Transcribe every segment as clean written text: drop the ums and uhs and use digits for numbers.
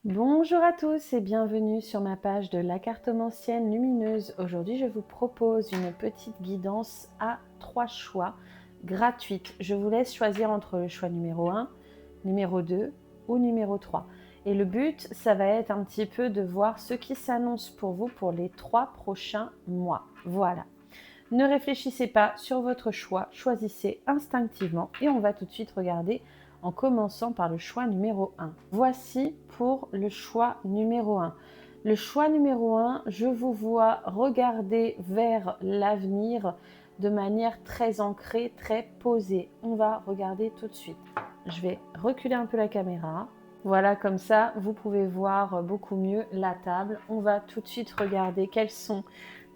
Bonjour à tous et bienvenue sur ma page de la cartomancienne lumineuse. Aujourd'hui, je vous propose une petite guidance à 3 choix gratuite. Je vous laisse choisir entre le choix numéro 1, numéro 2 ou numéro 3. Et le but, ça va être un petit peu de voir ce qui s'annonce pour vous pour les 3 prochains mois. Voilà. Ne réfléchissez pas sur votre choix, choisissez instinctivement et on va tout de suite regarder en commençant par le choix numéro 1. Voici pour le choix numéro 1. Le choix numéro 1, je vous vois regarder vers l'avenir de manière très ancrée, très posée. On va regarder tout de suite. Je vais reculer un peu la caméra. Voilà, comme ça, vous pouvez voir beaucoup mieux la table. On va tout de suite regarder quelles sont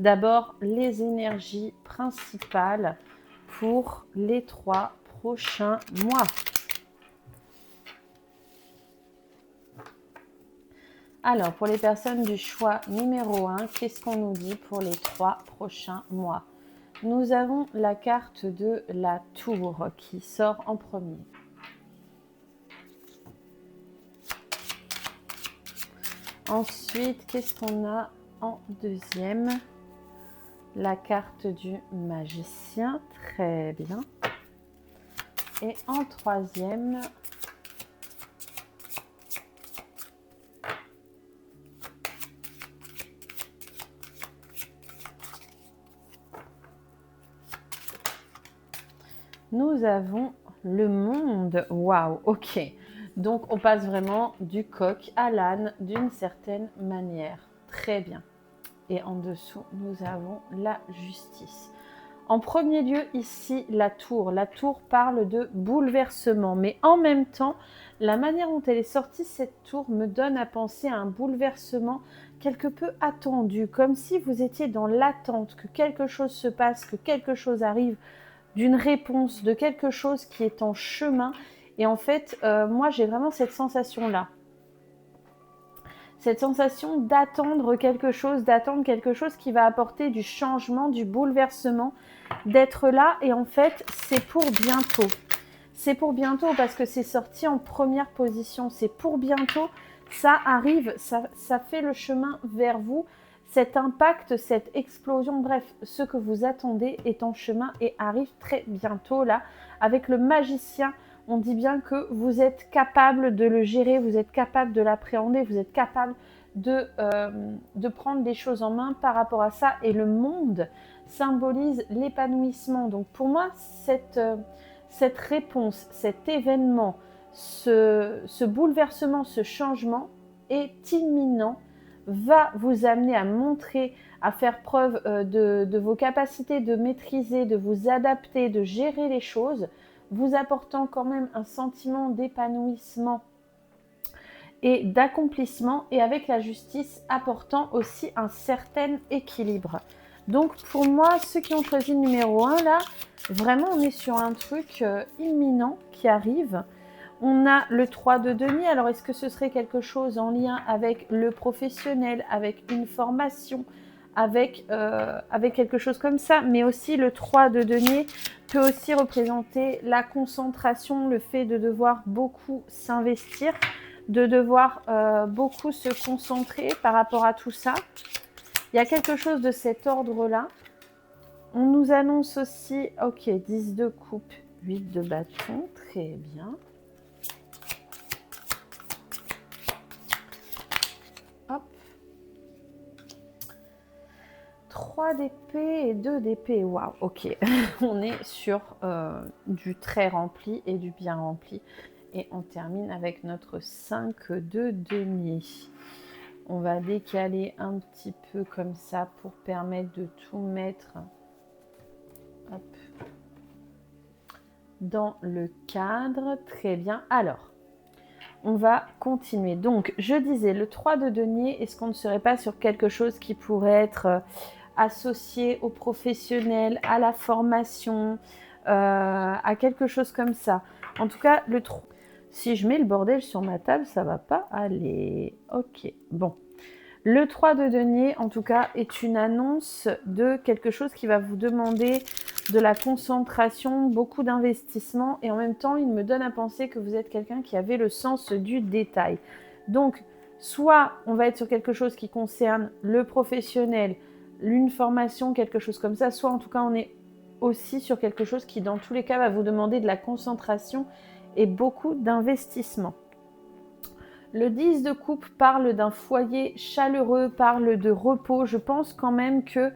d'abord les énergies principales pour les 3 prochains mois. Alors, pour les personnes du choix numéro 1, qu'est-ce qu'on nous dit pour les 3 prochains mois? Nous avons la carte de la tour qui sort en premier. Ensuite, qu'est-ce qu'on a en deuxième? La carte du magicien, très bien. Et en troisième, nous avons le monde. Waouh, ok. Donc, on passe vraiment du coq à l'âne d'une certaine manière. Très bien. Et en dessous, nous avons la justice. En premier lieu, ici, la tour. La tour parle de bouleversement. Mais en même temps, la manière dont elle est sortie, cette tour, me donne à penser à un bouleversement quelque peu attendu. Comme si vous étiez dans l'attente que quelque chose se passe, que quelque chose arrive, d'une réponse, de quelque chose qui est en chemin. Et en fait, moi, j'ai vraiment cette sensation-là. Cette sensation d'attendre quelque chose qui va apporter du changement, du bouleversement, d'être là. Et en fait, c'est pour bientôt. C'est pour bientôt parce que c'est sorti en première position. C'est pour bientôt. Ça arrive, ça fait le chemin vers vous. Cet impact, cette explosion, bref, ce que vous attendez est en chemin et arrive très bientôt là. Avec le magicien, on dit bien que vous êtes capable de le gérer, vous êtes capable de l'appréhender, vous êtes capable de prendre les choses en main par rapport à ça. Et le monde symbolise l'épanouissement. Donc pour moi, cette réponse, cet événement, ce bouleversement, ce changement est imminent, va vous amener à montrer, à faire preuve de vos capacités de maîtriser, de vous adapter, de gérer les choses, vous apportant quand même un sentiment d'épanouissement et d'accomplissement, et avec la justice apportant aussi un certain équilibre. Donc pour moi, ceux qui ont choisi le numéro 1 là, vraiment on est sur un truc imminent qui arrive. On a le 3 de denier. Alors, est-ce que ce serait quelque chose en lien avec le professionnel, avec une formation, avec quelque chose comme ça? Mais aussi, le 3 de denier peut aussi représenter la concentration, le fait de devoir beaucoup s'investir, de devoir beaucoup se concentrer par rapport à tout ça. Il y a quelque chose de cet ordre-là. On nous annonce aussi, ok, 10 de coupe, 8 de bâton, très bien. Hop. 3 d'épée et 2 d'épée. Waouh, ok. On est sur du très rempli et du bien rempli. Et on termine avec notre 5 de denier. On va décaler un petit peu comme ça pour permettre de tout mettre hop, dans le cadre. Très bien. Alors, on va continuer. Donc, je disais, le 3 de denier, est-ce qu'on ne serait pas sur quelque chose qui pourrait être associé aux professionnels, à la formation, à quelque chose comme ça? En tout cas, le 3... Si je mets le bordel sur ma table, ça va pas aller. Ok, bon. Le 3 de denier, en tout cas, est une annonce de quelque chose qui va vous demander de la concentration, beaucoup d'investissement, et en même temps, il me donne à penser que vous êtes quelqu'un qui avait le sens du détail. Donc, Soit on va être sur quelque chose qui concerne le professionnel, une formation, quelque chose comme ça, soit en tout cas on est aussi sur quelque chose qui dans tous les cas va vous demander de la concentration et beaucoup d'investissement. Le 10 de coupe parle d'un foyer chaleureux, parle de repos. Je pense quand même que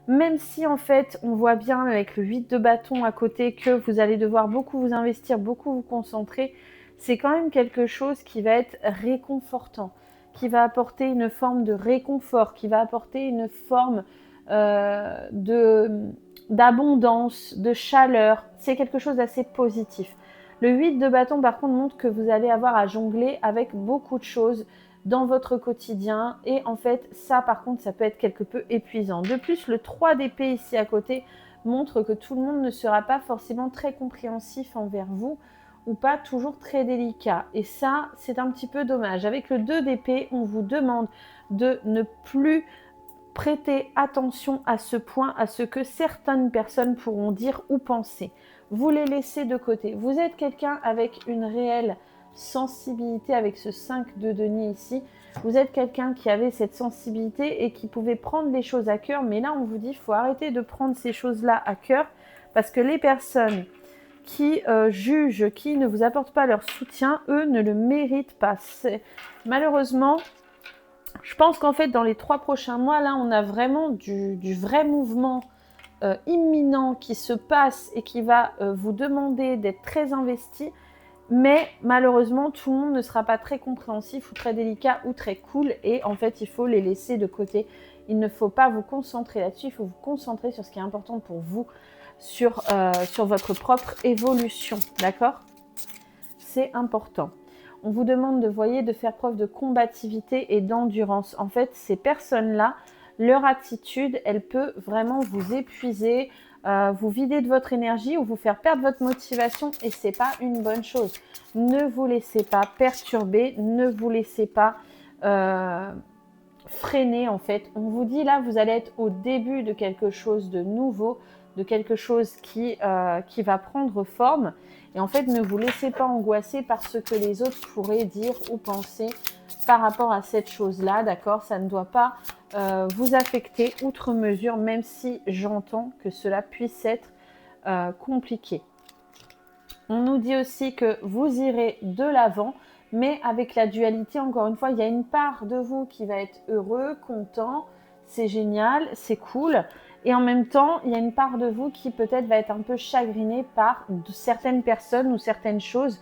même si en fait on voit bien avec le 8 de bâton à côté que vous allez devoir beaucoup vous investir, beaucoup vous concentrer, c'est quand même quelque chose qui va être réconfortant, qui va apporter une forme de réconfort, qui va apporter une forme d'abondance, de chaleur. C'est quelque chose d'assez positif. Le 8 de bâton, par contre, montre que vous allez avoir à jongler avec beaucoup de choses dans votre quotidien. Et en fait, ça, par contre, ça peut être quelque peu épuisant. De plus, le 3 d'épée ici à côté montre que tout le monde ne sera pas forcément très compréhensif envers vous ou pas toujours très délicat. Et ça, c'est un petit peu dommage. Avec le 2 d'épée, on vous demande de ne plus prêter attention à ce point, à ce que certaines personnes pourront dire ou penser. Vous les laissez de côté. Vous êtes quelqu'un avec une réelle sensibilité, avec ce 5 de denier ici. Vous êtes quelqu'un qui avait cette sensibilité et qui pouvait prendre les choses à cœur. Mais là, on vous dit, il faut arrêter de prendre ces choses-là à cœur parce que les personnes qui jugent, qui ne vous apportent pas leur soutien, eux ne le méritent pas. Malheureusement, je pense qu'en fait, dans les 3 prochains mois, là, on a vraiment du vrai mouvement imminent qui se passe et qui va vous demander d'être très investi. Mais malheureusement, tout le monde ne sera pas très compréhensif ou très délicat ou très cool. Et en fait, il faut les laisser de côté. Il ne faut pas vous concentrer là-dessus. Il faut vous concentrer sur ce qui est important pour vous, sur votre propre évolution. D'accord ? C'est important. On vous demande de faire preuve de combativité et d'endurance. En fait, ces personnes-là, leur attitude, elle peut vraiment vous épuiser, vous vider de votre énergie ou vous faire perdre votre motivation et c'est pas une bonne chose. Ne vous laissez pas perturber, ne vous laissez pas freiner en fait. On vous dit là, vous allez être au début de quelque chose de nouveau, de quelque chose qui va prendre forme. Et en fait, ne vous laissez pas angoisser par ce que les autres pourraient dire ou penser par rapport à cette chose-là, d'accord ? Ça ne doit pas vous affecter outre mesure, même si j'entends que cela puisse être compliqué. On nous dit aussi que vous irez de l'avant, mais avec la dualité, encore une fois, il y a une part de vous qui va être heureux, content, c'est génial, c'est cool. Et en même temps, il y a une part de vous qui peut-être va être un peu chagrinée par certaines personnes ou certaines choses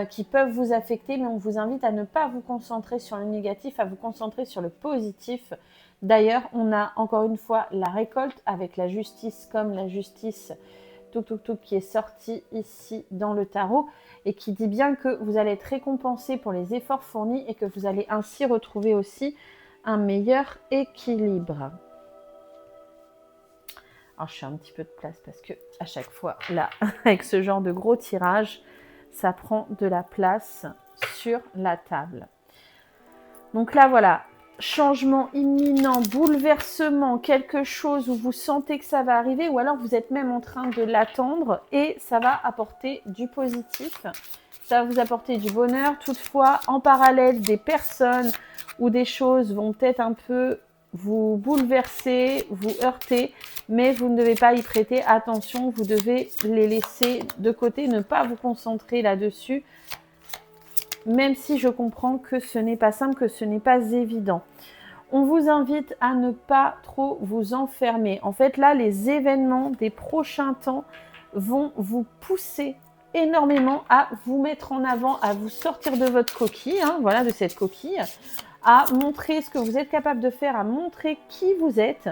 qui peuvent vous affecter, mais on vous invite à ne pas vous concentrer sur le négatif, à vous concentrer sur le positif. D'ailleurs, on a encore une fois la récolte avec la justice, comme la justice qui est sortie ici dans le tarot et qui dit bien que vous allez être récompensé pour les efforts fournis et que vous allez ainsi retrouver aussi un meilleur équilibre. Alors, je fais un petit peu de place parce que à chaque fois, là, avec ce genre de gros tirage, ça prend de la place sur la table. Donc là, voilà, changement imminent, bouleversement, quelque chose où vous sentez que ça va arriver ou alors vous êtes même en train de l'attendre et ça va apporter du positif, ça va vous apporter du bonheur. Toutefois, en parallèle, des personnes ou des choses vont peut-être un peu vous bouleverser, vous heurter, mais vous ne devez pas y prêter attention, vous devez les laisser de côté, ne pas vous concentrer là-dessus, même si je comprends que ce n'est pas simple, que ce n'est pas évident. On vous invite à ne pas trop vous enfermer. En fait, là, les événements des prochains temps vont vous pousser énormément à vous mettre en avant, à vous sortir de votre coquille, voilà, de cette coquille, à montrer ce que vous êtes capable de faire, à montrer qui vous êtes.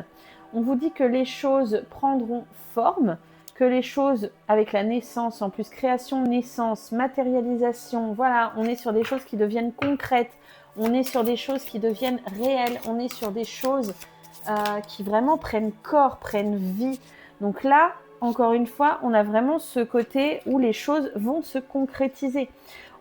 On vous dit que les choses prendront forme, que les choses avec la naissance, en plus création, naissance, matérialisation, voilà, on est sur des choses qui deviennent concrètes, on est sur des choses qui deviennent réelles, on est sur des choses qui vraiment prennent corps, prennent vie. Donc là, encore une fois, on a vraiment ce côté où les choses vont se concrétiser.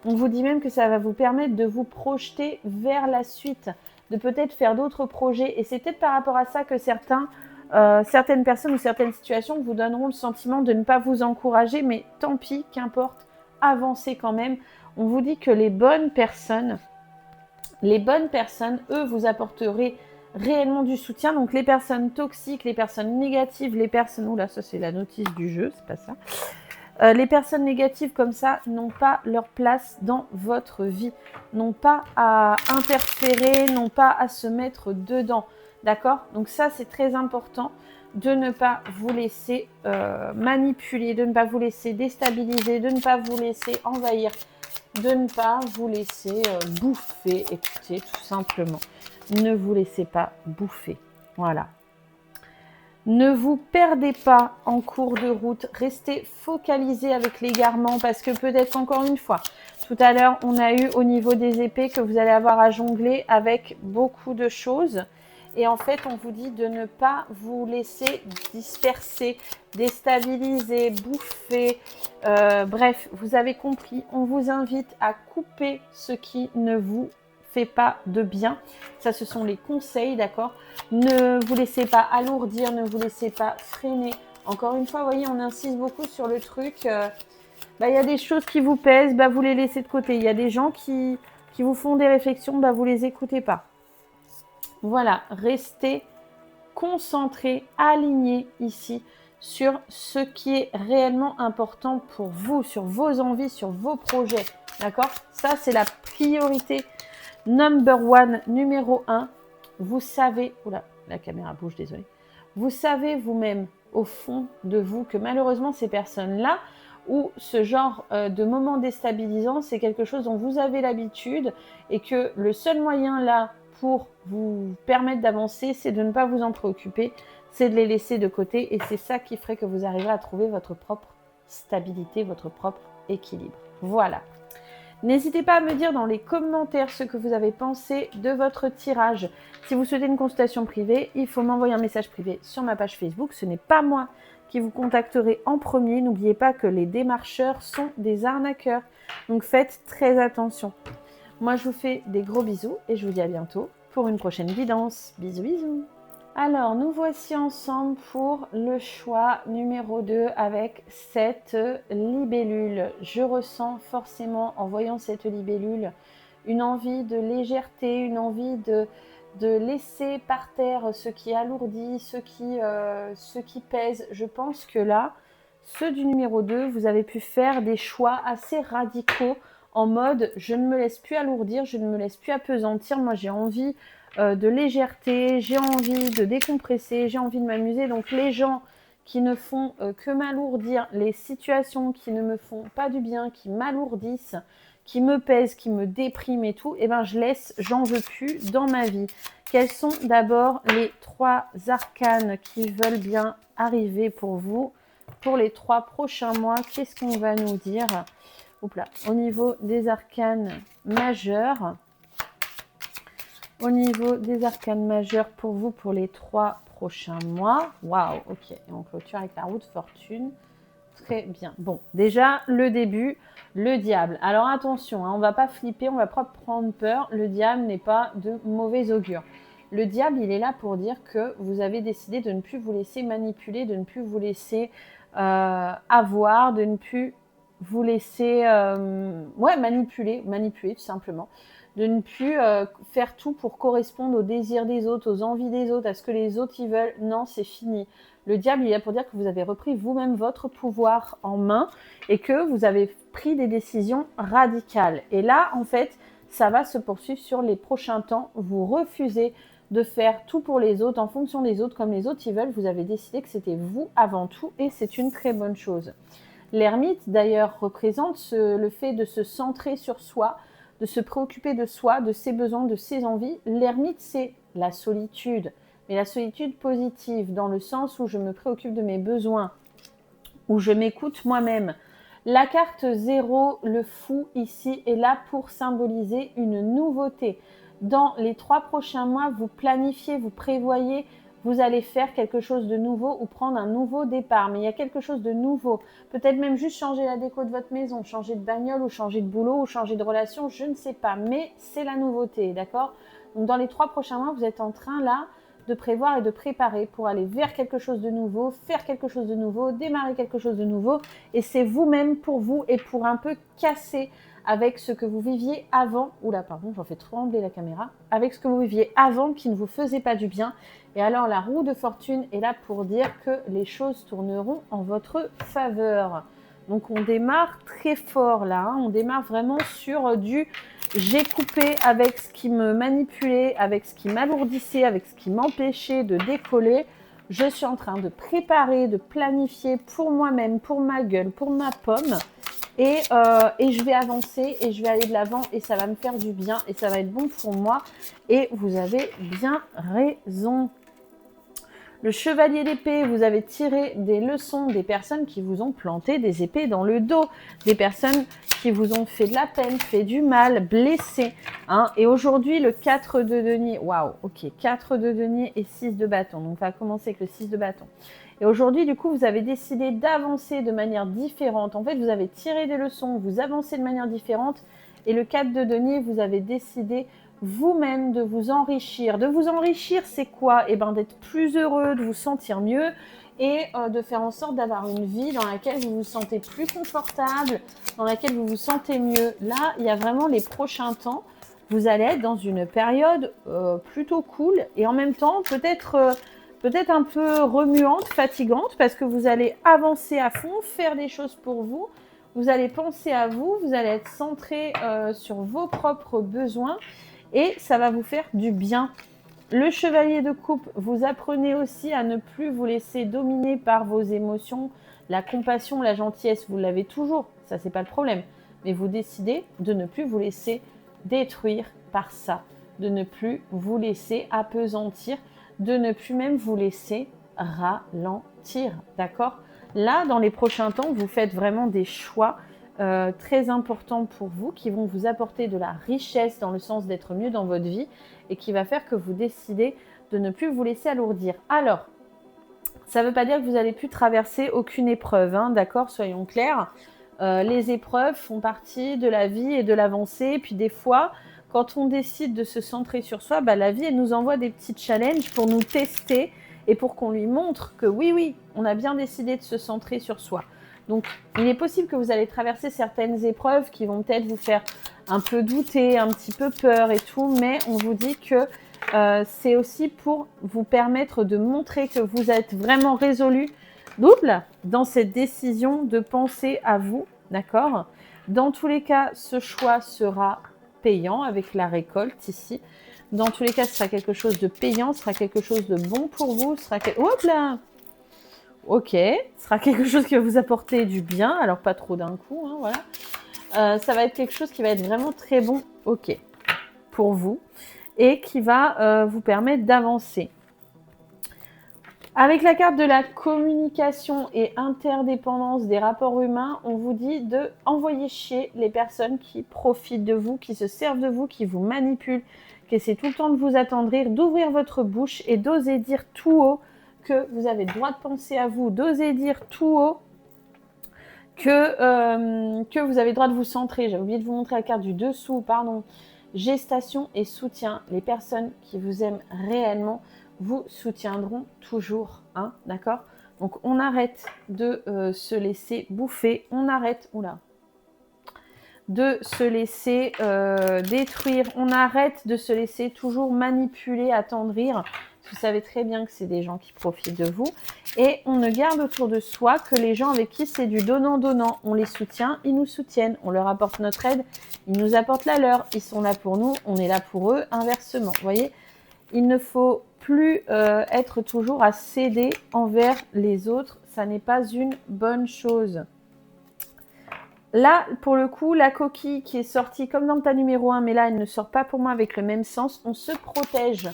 On vous dit même que ça va vous permettre de vous projeter vers la suite, de peut-être faire d'autres projets. Et c'est peut-être par rapport à ça que certaines personnes ou certaines situations vous donneront le sentiment de ne pas vous encourager. Mais tant pis, qu'importe, avancez quand même. On vous dit que les bonnes personnes Les bonnes personnes, eux, vous apporterez réellement du soutien. Donc les personnes toxiques, les personnes négatives, les personnes... Oula, ça c'est la notice du jeu, c'est pas ça. Les personnes négatives comme ça n'ont pas leur place dans votre vie, n'ont pas à interférer, n'ont pas à se mettre dedans. D'accord? Donc ça, c'est très important de ne pas vous laisser manipuler, de ne pas vous laisser déstabiliser, de ne pas vous laisser envahir, de ne pas vous laisser bouffer. Écoutez, tout simplement, ne vous laissez pas bouffer. Voilà. Ne vous perdez pas en cours de route, restez focalisé avec l'égarement parce que peut-être encore une fois, tout à l'heure, on a eu au niveau des épées que vous allez avoir à jongler avec beaucoup de choses. Et en fait, on vous dit de ne pas vous laisser disperser, déstabiliser, bouffer. Bref, vous avez compris, on vous invite à couper ce qui ne vous fait pas de bien. Ça, ce sont les conseils, d'accord? Ne vous laissez pas alourdir, ne vous laissez pas freiner. Encore une fois, vous voyez, on insiste beaucoup sur le truc. Il y a des choses qui vous pèsent, vous les laissez de côté. Il y a des gens qui vous font des réflexions, vous les écoutez pas. Voilà, restez concentrés, alignés ici sur ce qui est réellement important pour vous, sur vos envies, sur vos projets. D'accord? Ça, c'est la priorité number one, numéro 1. Vous savez, oula, la caméra bouge, désolé. Vous savez vous-même, au fond de vous, que malheureusement, ces personnes-là, ou ce genre de moment déstabilisant, c'est quelque chose dont vous avez l'habitude et que le seul moyen là pour vous permettre d'avancer, c'est de ne pas vous en préoccuper, c'est de les laisser de côté et c'est ça qui ferait que vous arriverez à trouver votre propre stabilité, votre propre équilibre. Voilà. N'hésitez pas à me dire dans les commentaires ce que vous avez pensé de votre tirage. Si vous souhaitez une consultation privée, il faut m'envoyer un message privé sur ma page Facebook. Ce n'est pas moi qui vous contacterai en premier. N'oubliez pas que les démarcheurs sont des arnaqueurs. Donc faites très attention. Moi, je vous fais des gros bisous et je vous dis à bientôt pour une prochaine guidance. Bisous, bisous. Alors, nous voici ensemble pour le choix numéro 2 avec cette libellule. Je ressens forcément, en voyant cette libellule, une envie de légèreté, une envie de laisser par terre ce qui alourdit, ce qui pèse. Je pense que là, ceux du numéro 2, vous avez pu faire des choix assez radicaux en mode « je ne me laisse plus alourdir, je ne me laisse plus appesantir, moi j'ai envie de légèreté, j'ai envie de décompresser, j'ai envie de m'amuser ». Donc les gens qui ne font que m'alourdir, les situations qui ne me font pas du bien, qui m'alourdissent, qui me pèsent, qui me dépriment et tout, eh ben je laisse, j'en veux plus dans ma vie. Quels sont d'abord les 3 arcanes qui veulent bien arriver pour vous pour les 3 prochains mois? Qu'est-ce qu'on va nous dire? Oups là. Au niveau des arcanes majeurs, pour vous pour les 3 prochains mois. Waouh, ok. Et on clôture avec la roue de fortune. Très bien. Bon, déjà, le début, le diable. Alors attention, on ne va pas flipper, on ne va pas prendre peur. Le diable n'est pas de mauvais augure. Le diable, il est là pour dire que vous avez décidé de ne plus vous laisser manipuler, de ne plus vous laisser avoir, de ne plus vous laisser manipuler tout simplement. De ne plus faire tout pour correspondre aux désirs des autres, aux envies des autres, à ce que les autres y veulent. Non, c'est fini. Le diable, il est là pour dire que vous avez repris vous-même votre pouvoir en main et que vous avez pris des décisions radicales. Et là, en fait, ça va se poursuivre sur les prochains temps. Vous refusez de faire tout pour les autres, en fonction des autres, comme les autres y veulent. Vous avez décidé que c'était vous avant tout et c'est une très bonne chose. L'ermite, d'ailleurs, représente le fait de se centrer sur soi, de se préoccuper de soi, de ses besoins, de ses envies. L'ermite, c'est la solitude, mais la solitude positive, dans le sens où je me préoccupe de mes besoins, où je m'écoute moi-même. La carte 0, le fou, ici, est là pour symboliser une nouveauté. Dans les 3 prochains mois, vous planifiez, vous prévoyez, vous allez faire quelque chose de nouveau ou prendre un nouveau départ. Mais il y a quelque chose de nouveau. Peut-être même juste changer la déco de votre maison, changer de bagnole ou changer de boulot ou changer de relation, je ne sais pas. Mais c'est la nouveauté, d'accord? Donc dans les 3 prochains mois, vous êtes en train là de prévoir et de préparer pour aller vers quelque chose de nouveau, faire quelque chose de nouveau, démarrer quelque chose de nouveau. Et c'est vous-même pour vous et pour un peu casser avec ce que vous viviez avant. Oula, pardon, j'en fais trembler la caméra. Avec ce que vous viviez avant qui ne vous faisait pas du bien. Et alors, la roue de fortune est là pour dire que les choses tourneront en votre faveur. Donc, on démarre très fort là. Hein. On démarre vraiment sur du j'ai coupé avec ce qui me manipulait, avec ce qui m'alourdissait, avec ce qui m'empêchait de décoller. Je suis en train de préparer, de planifier pour moi-même, pour ma gueule, pour ma pomme. Et je vais avancer et je vais aller de l'avant et ça va me faire du bien et ça va être bon pour moi. Et vous avez bien raison. Le chevalier d'épée, vous avez tiré des leçons des personnes qui vous ont planté des épées dans le dos, des personnes qui vous ont fait de la peine, fait du mal, blessé. Hein. Et aujourd'hui, le 4 de denier, waouh, ok, 4 de denier et 6 de bâton. Donc, on va commencer avec le 6 de bâton. Et aujourd'hui, du coup, vous avez décidé d'avancer de manière différente. En fait, vous avez tiré des leçons, vous avancez de manière différente. Et le 4 de denier, vous avez décidé vous-même de vous enrichir. De vous enrichir, c'est quoi? Eh bien, d'être plus heureux, de vous sentir mieux et de faire en sorte d'avoir une vie dans laquelle vous vous sentez plus confortable, dans laquelle vous vous sentez mieux. Là, il y a vraiment les prochains temps. Vous allez être dans une période plutôt cool et en même temps peut-être un peu remuante, fatigante parce que vous allez avancer à fond, faire des choses pour vous. Vous allez penser à vous, vous allez être centré sur vos propres besoins. Et ça va vous faire du bien. Le chevalier de coupe, vous apprenez aussi à ne plus vous laisser dominer par vos émotions. La compassion, la gentillesse, vous l'avez toujours, ça c'est pas le problème. Mais vous décidez de ne plus vous laisser détruire par ça, de ne plus vous laisser appesantir, de ne plus même vous laisser ralentir, d'accord? Là, dans les prochains temps, vous faites vraiment des choix très importants pour vous, qui vont vous apporter de la richesse dans le sens d'être mieux dans votre vie et qui va faire que vous décidez de ne plus vous laisser alourdir. Alors, ça ne veut pas dire que vous n'allez plus traverser aucune épreuve, hein, d'accord? Soyons clairs. Les épreuves font partie de la vie et de l'avancée. Et puis des fois, quand on décide de se centrer sur soi, bah, la vie, elle nous envoie des petits challenges pour nous tester et pour qu'on lui montre que oui, on a bien décidé de se centrer sur soi. Donc, il est possible que vous allez traverser certaines épreuves qui vont peut-être vous faire un peu douter, un petit peu peur et tout, mais on vous dit que c'est aussi pour vous permettre de montrer que vous êtes vraiment résolu, double, dans cette décision de penser à vous, d'accord? Dans tous les cas, ce choix sera payant avec la récolte ici. Dans tous les cas, ce sera quelque chose de payant, ce sera quelque chose de bon pour vous, ce sera hop là! Ok, ce sera quelque chose qui va vous apporter du bien, alors pas trop d'un coup, hein, voilà. Ça va être quelque chose qui va être vraiment très bon, ok, pour vous, et qui va vous permettre d'avancer. Avec la carte de la communication et interdépendance des rapports humains, on vous dit de envoyer chier les personnes qui profitent de vous, qui se servent de vous, qui vous manipulent, qui essaient tout le temps de vous attendrir, d'ouvrir votre bouche et d'oser dire tout haut que vous avez le droit de penser à vous, d'oser dire tout haut que vous avez le droit de vous centrer. J'ai oublié de vous montrer la carte du dessous, pardon. Gestation et soutien. Les personnes qui vous aiment réellement vous soutiendront toujours, hein, d'accord? Donc, on arrête de se laisser bouffer, on arrête, de se laisser détruire, on arrête de se laisser toujours manipuler, attendrir. Vous savez très bien que c'est des gens qui profitent de vous. Et on ne garde autour de soi que les gens avec qui c'est du donnant-donnant. On les soutient, ils nous soutiennent. On leur apporte notre aide, ils nous apportent la leur. Ils sont là pour nous, on est là pour eux, inversement. Vous voyez, il ne faut plus être toujours à céder envers les autres. Ça n'est pas une bonne chose. Là, pour le coup, la coquille qui est sortie comme dans le tas numéro 1, mais là, elle ne sort pas pour moi avec le même sens. On se protège.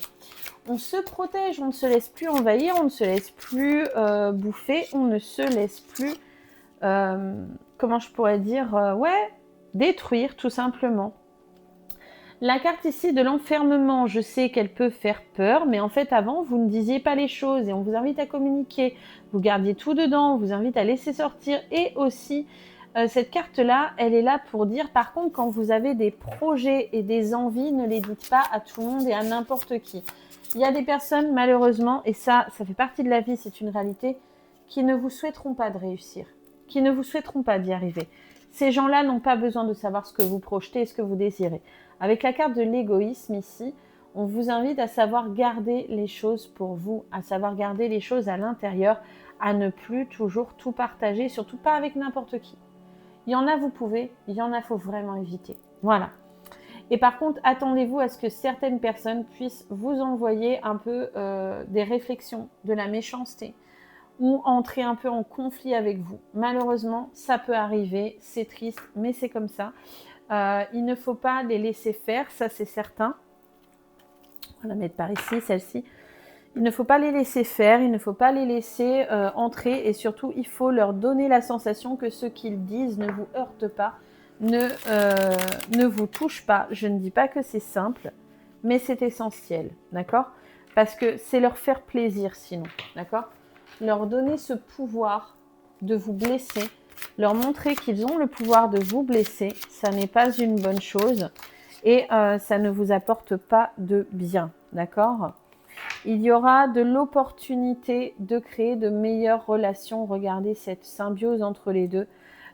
On se protège, on ne se laisse plus envahir, on ne se laisse plus bouffer, on ne se laisse plus, comment je pourrais dire, détruire tout simplement. La carte ici de l'enfermement, je sais qu'elle peut faire peur, mais en fait avant, vous ne disiez pas les choses et on vous invite à communiquer. Vous gardiez tout dedans, on vous invite à laisser sortir et aussi... cette carte-là, elle est là pour dire, par contre, quand vous avez des projets et des envies, ne les dites pas à tout le monde et à n'importe qui. Il y a des personnes, malheureusement, et ça fait partie de la vie, c'est une réalité, qui ne vous souhaiteront pas de réussir, qui ne vous souhaiteront pas d'y arriver. Ces gens-là n'ont pas besoin de savoir ce que vous projetez et ce que vous désirez. Avec la carte de l'égoïsme ici, on vous invite à savoir garder les choses pour vous, à savoir garder les choses à l'intérieur, à ne plus toujours tout partager, surtout pas avec n'importe qui. Il y en a, vous pouvez, il y en a, faut vraiment éviter. Voilà. Et par contre, attendez-vous à ce que certaines personnes puissent vous envoyer un peu des réflexions, de la méchanceté, ou entrer un peu en conflit avec vous. Malheureusement, ça peut arriver, c'est triste, mais c'est comme ça. Il ne faut pas les laisser faire, ça c'est certain. On va la mettre par ici, celle-ci. Il ne faut pas les laisser faire, il ne faut pas les laisser entrer, et surtout, il faut leur donner la sensation que ce qu'ils disent ne vous heurte pas, ne vous touche pas. Je ne dis pas que c'est simple, mais c'est essentiel, d'accord? Parce que c'est leur faire plaisir sinon, d'accord? Leur donner ce pouvoir de vous blesser, leur montrer qu'ils ont le pouvoir de vous blesser, ça n'est pas une bonne chose et ça ne vous apporte pas de bien, d'accord? Il y aura de l'opportunité de créer de meilleures relations. Regardez cette symbiose entre les deux.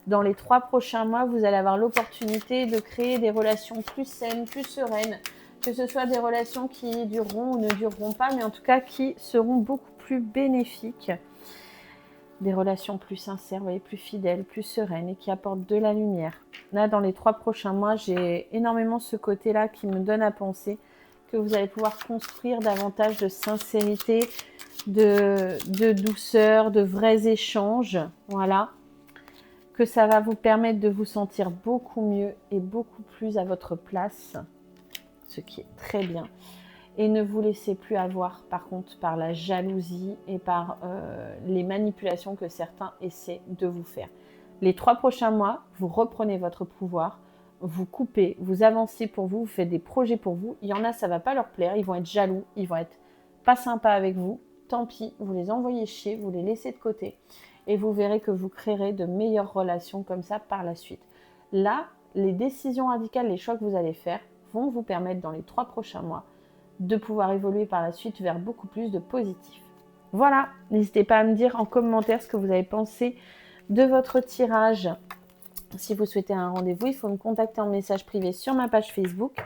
Dans les 3 prochains mois, vous allez avoir l'opportunité de créer des relations plus saines, plus sereines, que ce soit des relations qui dureront ou ne dureront pas, mais en tout cas qui seront beaucoup plus bénéfiques. Des relations plus sincères, vous voyez, plus fidèles, plus sereines et qui apportent de la lumière. Là, dans les 3 prochains mois, j'ai énormément ce côté-là qui me donne à penser que vous allez pouvoir construire davantage de sincérité, de douceur, de vrais échanges. Voilà. Que ça va vous permettre de vous sentir beaucoup mieux et beaucoup plus à votre place, ce qui est très bien. Et ne vous laissez plus avoir, par contre, par la jalousie et par les manipulations que certains essaient de vous faire. Les 3 prochains mois, vous reprenez votre pouvoir, vous coupez, vous avancez pour vous, vous faites des projets pour vous. Il y en a, ça ne va pas leur plaire, ils vont être jaloux, ils vont être pas sympas avec vous. Tant pis, vous les envoyez chier, vous les laissez de côté. Et vous verrez que vous créerez de meilleures relations comme ça par la suite. Là, les décisions radicales, les choix que vous allez faire vont vous permettre dans les 3 prochains mois de pouvoir évoluer par la suite vers beaucoup plus de positif. Voilà, n'hésitez pas à me dire en commentaire ce que vous avez pensé de votre tirage. Si vous souhaitez un rendez-vous, il faut me contacter en message privé sur ma page Facebook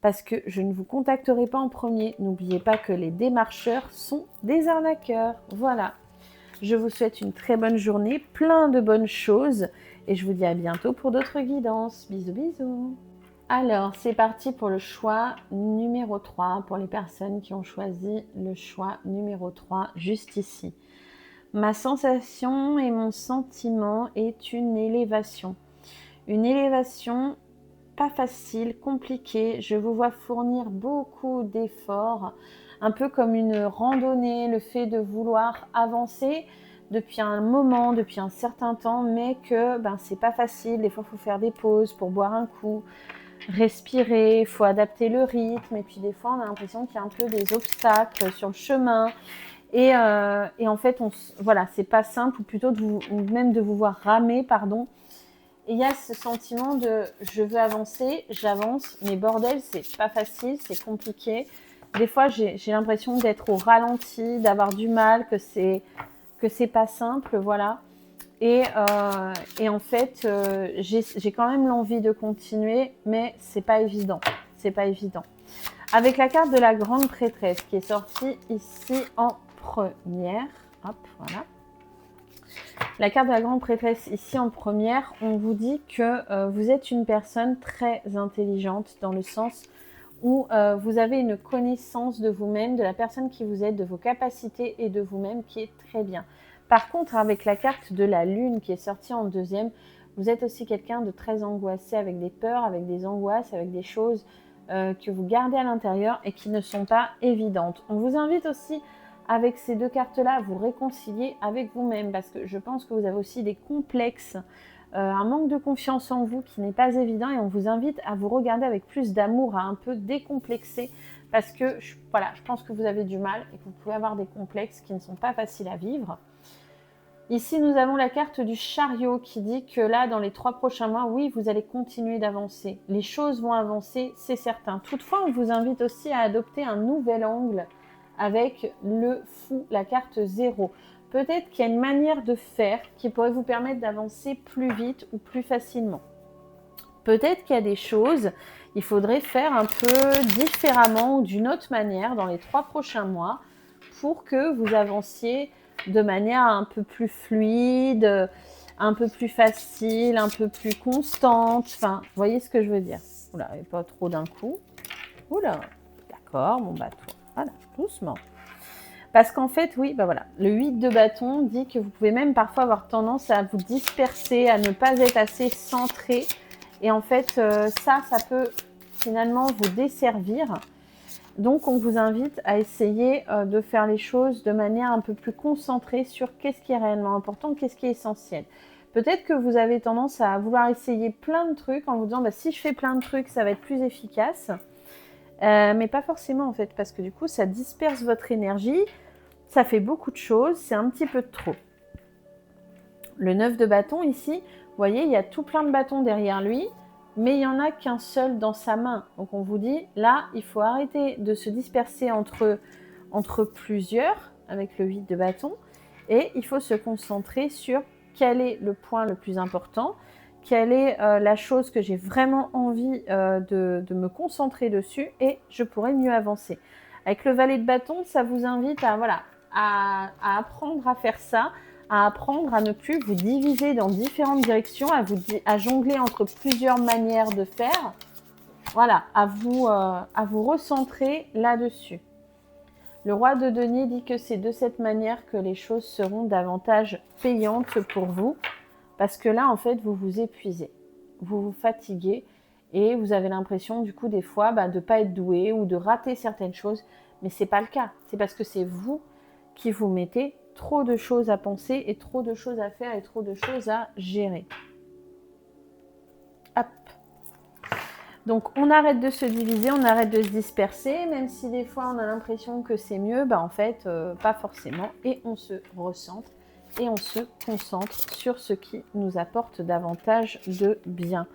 parce que je ne vous contacterai pas en premier. N'oubliez pas que les démarcheurs sont des arnaqueurs. Voilà. Je vous souhaite une très bonne journée, plein de bonnes choses et je vous dis à bientôt pour d'autres guidances. Bisous, bisous. Alors, c'est parti pour le choix numéro 3, pour les personnes qui ont choisi le choix numéro 3, juste ici. Ma sensation et mon sentiment est une élévation. Une élévation pas facile, compliquée. Je vous vois fournir beaucoup d'efforts, un peu comme une randonnée, le fait de vouloir avancer depuis un moment, depuis un certain temps, mais que c'est pas facile. Des fois, il faut faire des pauses pour boire un coup, respirer, il faut adapter le rythme. Et puis des fois, on a l'impression qu'il y a un peu des obstacles sur le chemin. Et en fait, voilà, c'est pas simple, ou plutôt même de vous voir ramer, pardon. Et il y a ce sentiment de je veux avancer, j'avance, mais bordel, c'est pas facile, c'est compliqué. Des fois, j'ai l'impression d'être au ralenti, d'avoir du mal, que c'est pas simple, voilà. Et en fait, j'ai quand même l'envie de continuer, mais c'est pas évident. C'est pas évident. Avec la carte de la grande prêtresse qui est sortie ici en première. Hop, voilà. La carte de la grande prêtresse ici en première, on vous dit que vous êtes une personne très intelligente dans le sens où vous avez une connaissance de vous-même, de la personne qui vous êtes, de vos capacités et de vous-même qui est très bien. Par contre, avec la carte de la lune qui est sortie en deuxième, vous êtes aussi quelqu'un de très angoissé, avec des peurs, avec des angoisses, avec des choses que vous gardez à l'intérieur et qui ne sont pas évidentes. On vous invite aussi avec ces 2 cartes-là à vous réconcilier avec vous-même parce que je pense que vous avez aussi des complexes, un manque de confiance en vous qui n'est pas évident et on vous invite à vous regarder avec plus d'amour, à un peu décomplexer parce que voilà, je pense que vous avez du mal et que vous pouvez avoir des complexes qui ne sont pas faciles à vivre. Ici, nous avons la carte du chariot qui dit que là, dans les 3 prochains mois, oui, vous allez continuer d'avancer. Les choses vont avancer, c'est certain. Toutefois, on vous invite aussi à adopter un nouvel angle avec le fou, la carte 0. peut-être qu'il y a une manière de faire qui pourrait vous permettre d'avancer plus vite ou plus facilement. Peut-être qu'il y a des choses, il faudrait faire un peu différemment ou d'une autre manière dans les 3 prochains mois pour que vous avanciez de manière un peu plus fluide, un peu plus facile, un peu plus constante. Enfin, vous voyez ce que je veux dire. Oula, et pas trop d'un coup. Oula, d'accord, bon bah toi. Voilà, doucement. Parce qu'en fait, oui, bah voilà, le 8 de bâton dit que vous pouvez même parfois avoir tendance à vous disperser, à ne pas être assez centré. Et en fait, ça peut finalement vous desservir. Donc, on vous invite à essayer de faire les choses de manière un peu plus concentrée sur qu'est-ce qui est réellement important, qu'est-ce qui est essentiel. Peut-être que vous avez tendance à vouloir essayer plein de trucs en vous disant bah, si je fais plein de trucs, ça va être plus efficace. Mais pas forcément en fait, parce que du coup, ça disperse votre énergie, ça fait beaucoup de choses, c'est un petit peu de trop. Le 9 de bâton ici, vous voyez, il y a tout plein de bâtons derrière lui, mais il n'y en a qu'un seul dans sa main. Donc on vous dit, là, il faut arrêter de se disperser entre plusieurs, avec le 8 de bâton, et il faut se concentrer sur quel est le point le plus important, quelle est la chose que j'ai vraiment envie de me concentrer dessus, et je pourrai mieux avancer. Avec le valet de bâton, ça vous invite à apprendre à faire ça, à apprendre à ne plus vous diviser dans différentes directions, à jongler entre plusieurs manières de faire. Voilà, à vous recentrer là-dessus. Le roi de denier dit que c'est de cette manière que les choses seront davantage payantes pour vous, parce que là, en fait, vous vous épuisez, vous vous fatiguez et vous avez l'impression, du coup, des fois, de ne pas être doué ou de rater certaines choses, mais ce n'est pas le cas. C'est parce que c'est vous qui vous mettez trop de choses à penser et trop de choses à faire et trop de choses à gérer. Hop. Donc, on arrête de se diviser, on arrête de se disperser, même si des fois on a l'impression que c'est mieux, en fait, pas forcément. Et on se recentre et on se concentre sur ce qui nous apporte davantage de bien.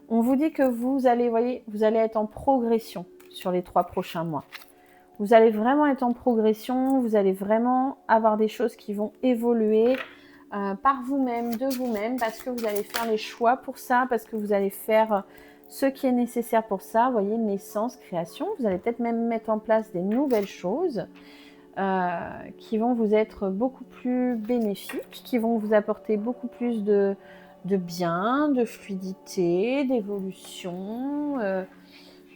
On vous dit que vous allez être en progression sur les 3 prochains mois. Vous allez vraiment être en progression, vous allez vraiment avoir des choses qui vont évoluer par vous-même, de vous-même, parce que vous allez faire les choix pour ça, parce que vous allez faire ce qui est nécessaire pour ça. Vous voyez, naissance, création, vous allez peut-être même mettre en place des nouvelles choses qui vont vous être beaucoup plus bénéfiques, qui vont vous apporter beaucoup plus de bien, de fluidité, d'évolution,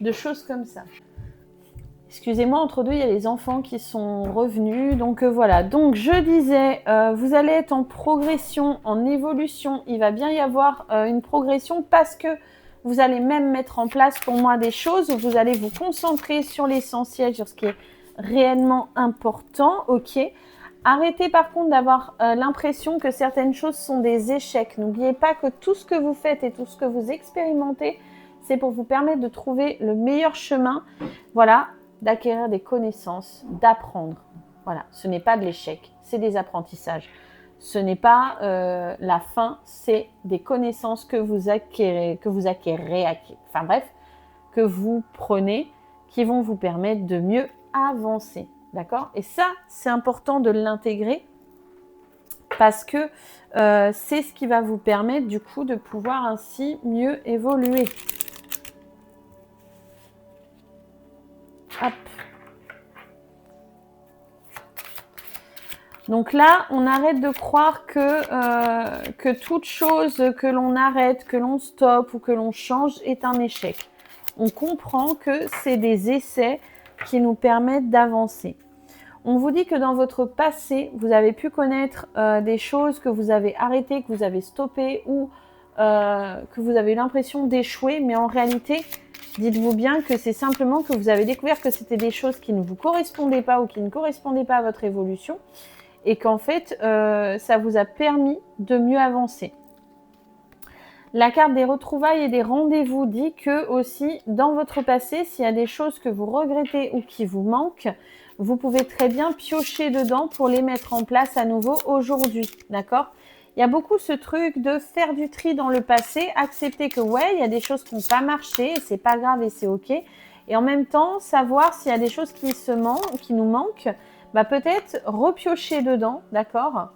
de choses comme ça. Excusez-moi, entre deux, il y a les enfants qui sont revenus. Donc voilà, donc je disais, vous allez être en progression, en évolution. Il va bien y avoir une progression parce que vous allez même mettre en place pour moi des choses où vous allez vous concentrer sur l'essentiel, sur ce qui est réellement important, ok. Arrêtez par contre d'avoir l'impression que certaines choses sont des échecs. N'oubliez pas que tout ce que vous faites et tout ce que vous expérimentez, c'est pour vous permettre de trouver le meilleur chemin. Voilà, d'acquérir des connaissances, d'apprendre. Voilà, ce n'est pas de l'échec, c'est des apprentissages. Ce n'est pas la fin, c'est des connaissances que vous acquérez, enfin bref, que vous prenez, qui vont vous permettre de mieux avancer. D'accord ? Et ça, c'est important de l'intégrer parce que c'est ce qui va vous permettre du coup de pouvoir ainsi mieux évoluer. Hop. Donc là, on arrête de croire que toute chose que l'on arrête, que l'on stoppe ou que l'on change est un échec. On comprend que c'est des essais qui nous permettent d'avancer. On vous dit que dans votre passé, vous avez pu connaître des choses que vous avez arrêtées, que vous avez stoppées ou que vous avez eu l'impression d'échouer, mais en réalité, dites-vous bien que c'est simplement que vous avez découvert que c'était des choses qui ne vous correspondaient pas ou qui ne correspondaient pas à votre évolution et qu'en fait, ça vous a permis de mieux avancer. La carte des retrouvailles et des rendez-vous dit que aussi, dans votre passé, s'il y a des choses que vous regrettez ou qui vous manquent, vous pouvez très bien piocher dedans pour les mettre en place à nouveau aujourd'hui, d'accord ? Il y a beaucoup ce truc de faire du tri dans le passé, accepter que ouais, il y a des choses qui n'ont pas marché et c'est pas grave et c'est ok. Et en même temps, savoir s'il y a des choses qui nous manquent, bah peut-être repiocher dedans, d'accord,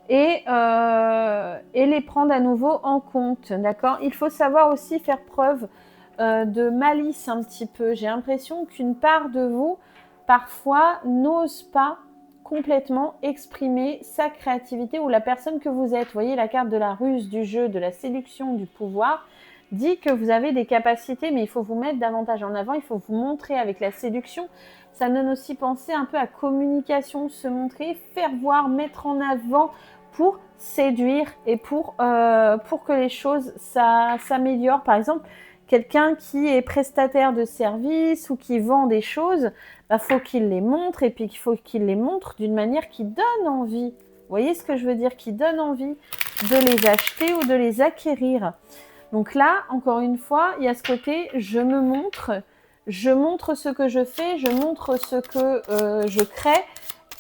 et les prendre à nouveau en compte, d'accord. Il faut savoir aussi faire preuve de malice un petit peu. J'ai l'impression qu'une part de vous, parfois, n'ose pas complètement exprimer sa créativité ou la personne que vous êtes. Vous voyez, la carte de la ruse, du jeu, de la séduction, du pouvoir, dit que vous avez des capacités, mais il faut vous mettre davantage en avant, il faut vous montrer avec la séduction. Ça donne aussi penser un peu à communication, se montrer, faire voir, mettre en avant pour séduire et pour que les choses s'améliorent. Par exemple, quelqu'un qui est prestataire de services ou qui vend des choses, bah, faut qu'il les montre et puis il faut qu'il les montre d'une manière qui donne envie. Vous voyez ce que je veux dire? Qui donne envie de les acheter ou de les acquérir. Donc là, encore une fois, il y a ce côté, je me montre, je montre ce que je fais, je montre ce que je crée.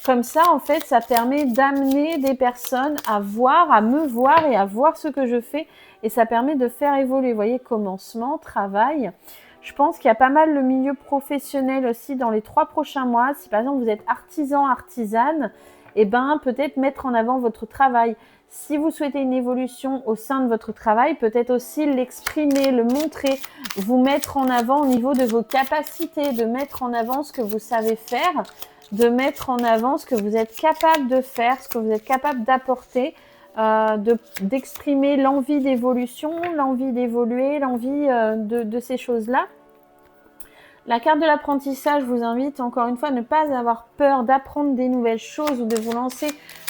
Comme ça, en fait, ça permet d'amener des personnes à voir, à me voir et à voir ce que je fais. Et ça permet de faire évoluer. Vous voyez, commencement, travail. Je pense qu'il y a pas mal le milieu professionnel aussi dans les 3 prochains mois. Si par exemple vous êtes artisan, artisane, eh ben, peut-être mettre en avant votre travail. Si vous souhaitez une évolution au sein de votre travail, peut-être aussi l'exprimer, le montrer, vous mettre en avant au niveau de vos capacités, de mettre en avant ce que vous savez faire, de mettre en avant ce que vous êtes capable de faire, ce que vous êtes capable d'apporter, d'exprimer l'envie d'évolution, l'envie d'évoluer, l'envie de ces choses-là. La carte de l'apprentissage vous invite encore une fois à ne pas avoir peur d'apprendre des nouvelles choses ou de vous lancer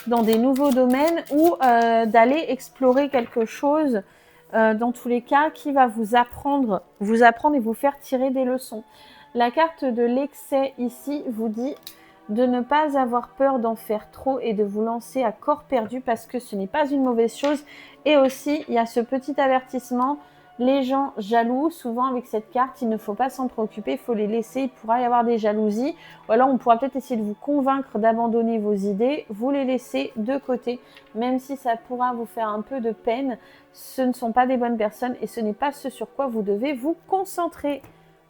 dans des nouveaux domaines ou d'aller explorer quelque chose dans tous les cas qui va vous apprendre et vous faire tirer des leçons. La carte de l'excès ici vous dit de ne pas avoir peur d'en faire trop et de vous lancer à corps perdu parce que ce n'est pas une mauvaise chose. Et aussi, il y a ce petit avertissement. Les gens jaloux, souvent avec cette carte, il ne faut pas s'en préoccuper, il faut les laisser, il pourra y avoir des jalousies. Ou alors on pourra peut-être essayer de vous convaincre d'abandonner vos idées, vous les laissez de côté, même si ça pourra vous faire un peu de peine. Ce ne sont pas des bonnes personnes et ce n'est pas ce sur quoi vous devez vous concentrer.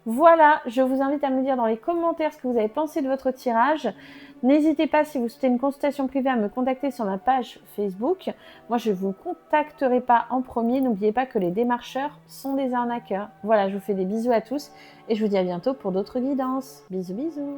Voilà, je vous invite à me dire dans les commentaires ce que vous avez pensé de votre tirage. N'hésitez pas, si vous souhaitez une consultation privée, à me contacter sur ma page Facebook. Moi, je ne vous contacterai pas en premier. N'oubliez pas que les démarcheurs sont des arnaqueurs. Voilà, je vous fais des bisous à tous et je vous dis à bientôt pour d'autres guidances. Bisous, bisous.